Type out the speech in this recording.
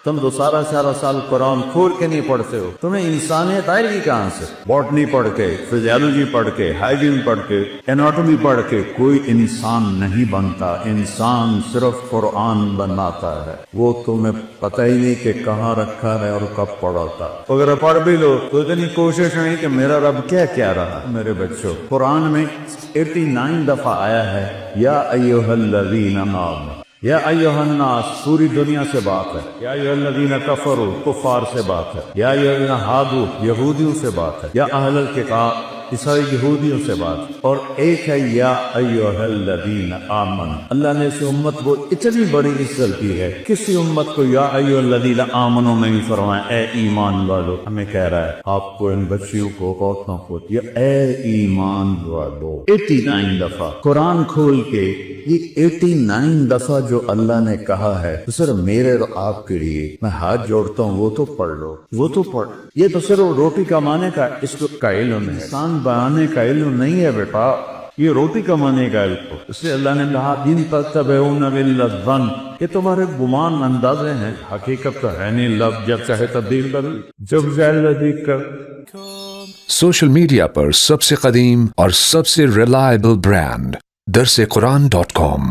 تم تو سارا سال قرآن کھول کے نہیں پڑھتے ہو، تمہیں انسانیت آئے گی کہاں سے؟ باٹنی پڑھ کے، فزیالوجی پڑھ کے، ہائیجین پڑھ کے، اناٹومی پڑھ کے کوئی انسان نہیں بنتا، انسان صرف قرآن بناتا ہے، وہ تمہیں پتہ ہی نہیں کہ کہاں رکھا ہے اور کب پڑھا تھا۔ اگر پڑھ بھی لو تو اتنی کوشش نہیں کہ میرا رب کیا رہا۔ میرے بچوں، قرآن میں 89 دفعہ آیا ہے یا ایھا الذین آمنوا، یا ایھا الناس پوری دنیا سے بات ہے، یا ایھا الذین کفروا کفار سے بات ہے، یا ایھا الذین ہادوا یہودیوں سے بات ہے، یا اہل الکتاب عیسائی یہودیوں سے بات، اور ایک ہے یا ایھا الذین آمنوا۔ اللہ نے اس امت کو اتنی بڑی عزت دی ہے، کسی امت کو یا ایھا الذین آمنوا نہیں فرمایا اے ایمان والو، ہمیں کہہ رہا ہے آپ کو، ان بچیوں کو، عورتوں کو، یہ اے ایمان والو 89 دفعہ قرآن کھول کے، یہ 89 دفعہ جو اللہ نے کہا ہے تو صرف میرے اور آپ کے لیے میں ہاتھ جوڑتا ہوں، وہ تو پڑھ لو، وہ تو پڑھ۔ یہ تو صرف روٹی کمانے کا اس کا علم ہے، انسان بنانے کا علم نہیں ہے بیٹا، یہ روٹی کمانے کا علم۔ اس سے اللہ نے کہا ان تتبعون الا الظن، یہ تمہارے گمان اندازے ہیں، حقیقت تو ہے نہیں، لفظ جب چاہے تبدیل کر، جب چاہے کر۔ سوشل میڈیا پر سب سے قدیم اور سب سے ریلائبل برانڈ درسقرآن.com